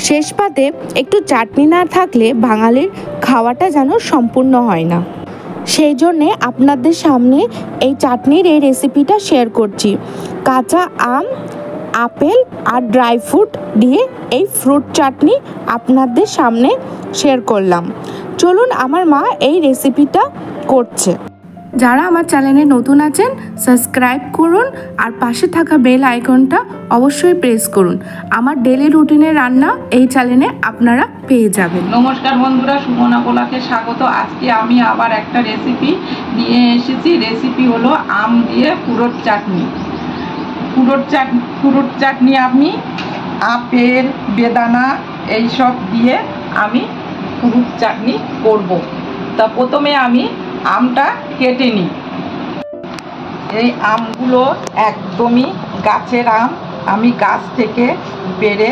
শেষ পাতে একটু চাটনি না থাকলে বাঙালির খাওয়াটা যেন সম্পূর্ণ হয় না। সেই জন্যে আপনাদের সামনে এই চাটনির এই রেসিপিটা শেয়ার করছি। কাঁচা আম, আপেল আর ড্রাই ফ্রুট দিয়ে এই ফ্রুট চাটনি আপনাদের সামনে শেয়ার করলাম। চলুন আমার মা এই রেসিপিটা করছে। যারা আমার চ্যানেলে নতুন আছেন সাবস্ক্রাইব করুন আর পাশে থাকা বেল আইকনটা অবশ্যই প্রেস করুন। আমার ডেলি রুটিনের রান্না এই চ্যানেলে আপনারা পেয়ে যাবেন। নমস্কার বন্ধুরা, সুমনা পোলাকে স্বাগত। আজকে আমি আবার একটা রেসিপি নিয়ে এসেছি। রেসিপি হলো আম দিয়ে পুরোট চাটনি। পুরোট চাটনি আমি আপেল, বেদানা এইসব দিয়ে আমি পুরোট চাটনি করব। তা প্রথমে আমি আমটা কেটে নিই। এই আমগুলো একদমই গাছের আম, আমি গাছ থেকে পেড়ে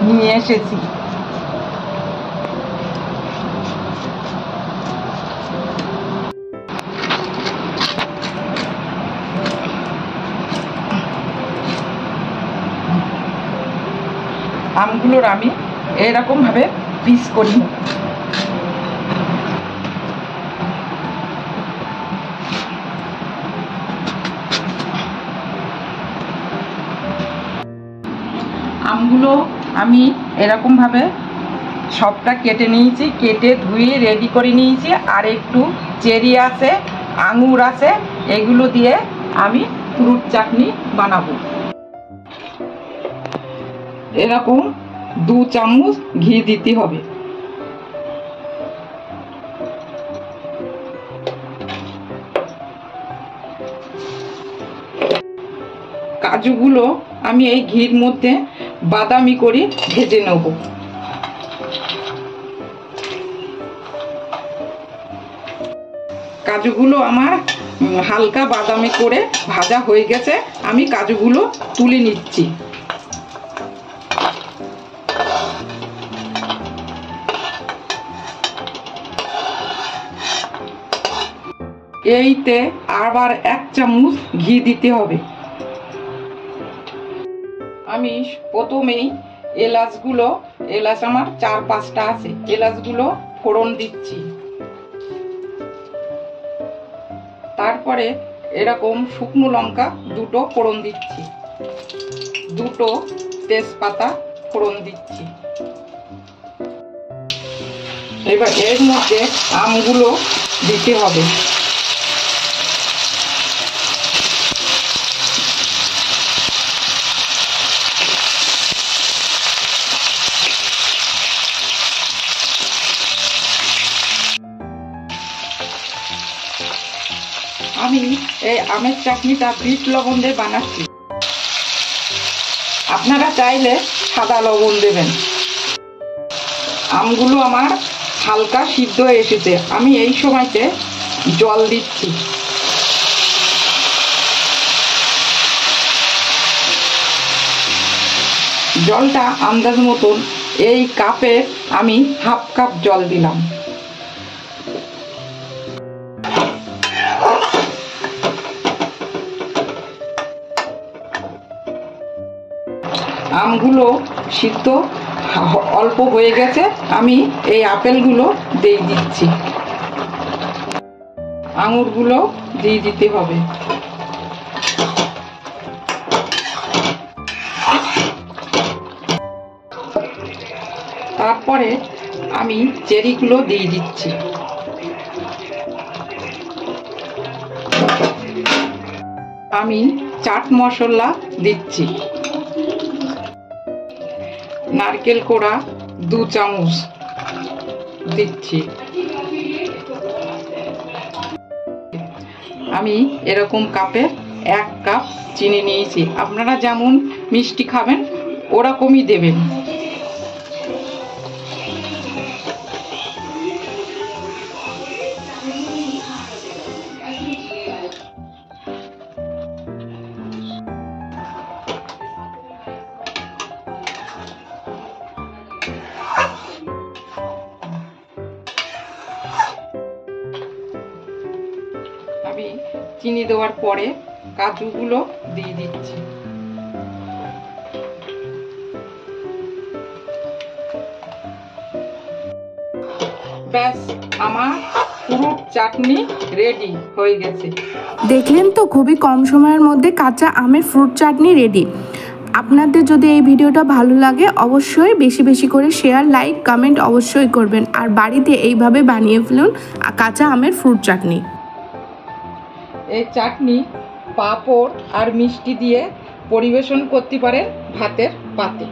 নিয়ে এসেছি। আমগুলোর আমি এরকমভাবে পিস করি। আমগুলো আমি এরকমভাবে সবটা কেটে নিয়েছি, কেটে ধুয়ে রেডি করে নিয়েছি। আর একটু চেরি আছে, আঙুর আছে, এগুলো দিয়ে আমি ফ্রুট চাটনি বানাবো। এরকম 2 চামচ ঘি দিতে হবে। কাজুগুলো আমি এই ঘির মধ্যে বাদামি করে ভেজে নেব। কাজুগুলো আমার হালকা বাদামি করে ভাজা হয়ে গেছে, আমি কাজুগুলো তুলে নিচ্ছি। এইতে আবার 1 চামচ ঘি দিতে হবে। আমি প্রথমেই এলাচ আমার 4-5টা আছে, এলাচগুলো ফোড়ন দিচ্ছি। তারপরে এরকম শুকনো লঙ্কা 2টো ফোড়ন দিচ্ছি, 2টো তেজপাতা ফোড়ন দিচ্ছি। এবার এর মধ্যে আমগুলো দিতে হবে। আমি এই আমের চাটনিটা বিট লবণ দিয়ে বানাচ্ছি, আপনারা চাইলে সাদা লবণ দেবেন। আমগুলো আমার হালকা সিদ্ধ হয়ে এসেছে, আমি এই সময়তে জল দিচ্ছি। জলটা আন্দাজ মতন, এই কাপে আমি 1/2 কাপ জল দিলাম। আমগুলো সিদ্ধ অল্প হয়ে গেছে, আমি এই আপেলগুলো দিয়ে দিচ্ছি, আঙুরগুলো দিয়ে দিতে হবে। তারপরে আমি চেরিগুলো দিয়ে দিচ্ছি। আমি চাট মশলা দিচ্ছি, নারকেল কোড়া 2 চামচ দিচ্ছি। আমি এরকম কাপে 1 কাপ চিনি নিয়েছি, আপনারা যেমন মিষ্টি খাবেন ওরকমই দেবেন। আমি চিনি দেওয়ার পরে কাজুগুলো দিয়ে দিচ্ছি। ব্যাস, আমার ফ্রুট চাটনি রেডি হয়ে গেছে। দেখলেন তো, খুবই কম সময়ের মধ্যে কাঁচা আমের ফ্রুট চাটনি রেডি। আপনাদের যদি এই ভিডিওটা ভালো লাগে অবশ্যই বেশি বেশি করে শেয়ার, লাইক, কমেন্ট অবশ্যই করবেন। আর বাড়িতে এইভাবে বানিয়ে ফেলুন কাঁচা আমের ফ্রুট চাটনি। এই চাটনি পাঁপড় আর মিষ্টি দিয়ে পরিবেশন করতে পারেন ভাতের পাতে।